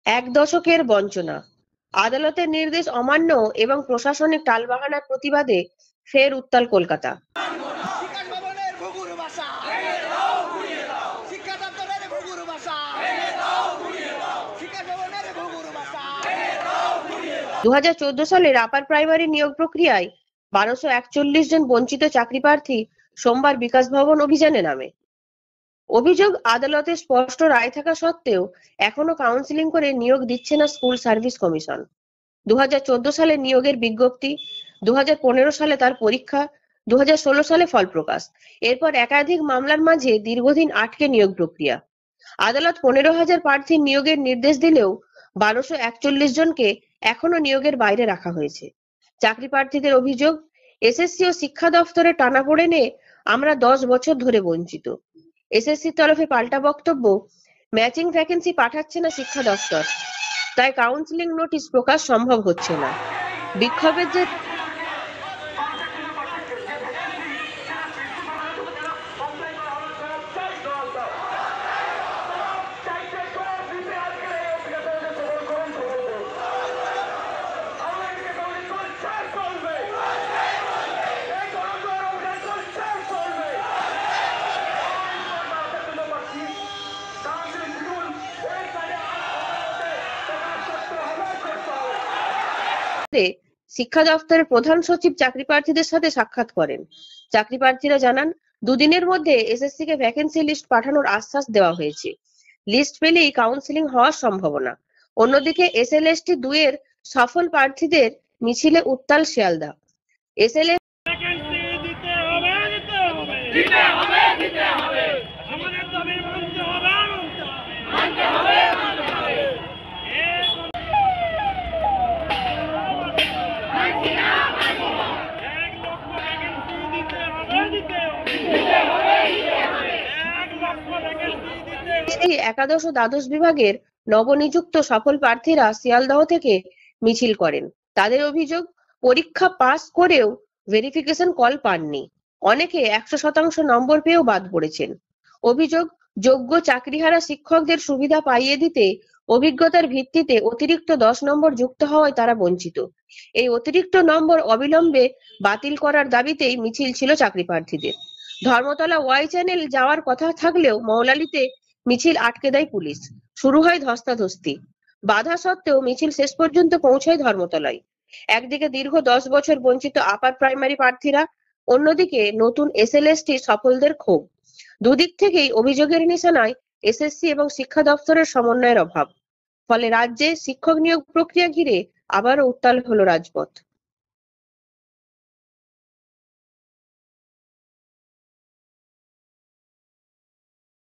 এক দশকের বঞ্চনা, আদালতের নির্দেশ অমান্য এবং প্রশাসনিক টালবাহানার প্রতিবাদে ফের উত্তাল কলকাতা। বিকাশ ভবনের ঘুঘুর বাসা, শিক্ষা দপ্তরের ঘুঘুর বাসা, বিকাশ ভবনের ঘুঘুর বাসা। 2014 সালের আপার প্রাইমারি নিয়োগ প্রক্রিয়ায় 1241 জন বঞ্চিত চাকরি প্রার্থী সোমবার বিকাশ ভবন অভিযানে নামে। অভিযোগ, আদালতের স্পষ্ট রায় থাকা সত্ত্বেও এখনো কাউন্সেলিং করে নিয়োগ দিচ্ছে না স্কুল সার্ভিস কমিশন। 2014 সালে নিয়োগের বিজ্ঞপ্তি, 2015 সালে তার পরীক্ষা, 2016 সালে ফল প্রকাশ। এরপর একাধিক মামলার মাঝে দীর্ঘদিন আটকে নিয়োগ প্রক্রিয়া। আদালত 15,000 প্রার্থীর নিয়োগের নির্দেশ দিলেও 1241 জনকে এখনো নিয়োগের বাইরে রাখা হয়েছে। চাকরি প্রার্থীদের অভিযোগ, এসএসসি ও শিক্ষা দফতরের টানাপোড়েনে আমরা 10 বছর ধরে বঞ্চিত। এসএসসির তরফে পাল্টা বক্তব্য, ম্যাচিং ভ্যাকেন্সি পাঠাচ্ছে না শিক্ষা দফতর, তাই কাউন্সেলিং নোটিশ প্রকাশ সম্ভব হচ্ছে না। বিক্ষোভের যে শিক্ষা দফতরের প্রধান সচিব চাকরি প্রার্থীদের সাথে সাক্ষাৎ করেন। চাকরি প্রার্থীরা জানান, দুদিনের মধ্যে এসএসসি কে ভ্যাকেন্সি লিস্ট পাঠানোর আশ্বাস দেওয়া হয়েছে। লিস্ট পেলেই কাউন্সেলিং হওয়ার সম্ভাবনা। অন্যদিকে এসএলএসটি 2 এর সফল প্রার্থীদের মিছিলে উত্তাল শিয়ালদা। এসএলএস আমাদের দাবি মানতে হবে। একাদশ ও দ্বাদশ বিভাগের নবনিযুক্ত সফল প্রার্থীরা শিয়ালদহ থেকে মিছিল করেন। তাদের অভিযোগ, পরীক্ষা পাস করেও ভেরিফিকেশন কল পাননি। অনেকে 100% নম্বর পেয়েও বাদ পড়েছেন। অভিযোগ, যোগ্য চাকরিহারা শিক্ষকদের সুবিধা পাইয়ে দিতে অভিজ্ঞতার ভিত্তিতে অতিরিক্ত 10 নম্বর যুক্ত হওয়ায় তারা বঞ্চিত। এই অতিরিক্ত নম্বর অবিলম্বে বাতিল করার দাবিতেই মিছিল ছিল চাকরি প্রার্থীদের। ধর্মতলা ওয়াই চ্যানেল যাওয়ার কথা থাকলেও মৌলালিতে মিছিল আটকে দেয় পুলিশ। শুরু হয় ধস্তাধস্তি। বাধা সত্ত্বেও মিছিল শেষ পর্যন্ত পৌঁছায় ধর্মতলায়। একদিকে দীর্ঘ 10 বছর বঞ্চিত আপার প্রাইমারি প্রার্থীরা, অন্যদিকে নতুন এসএলএসটি সফলদের ক্ষোভ। দুদিক থেকেই অভিযোগের নিশানায় এসএসসি এবং শিক্ষা দফতরের সমন্বয়ের অভাব। ফলে রাজ্যে শিক্ষক নিয়োগ প্রক্রিয়া ঘিরে আবারও উত্তাল হলো রাজপথ।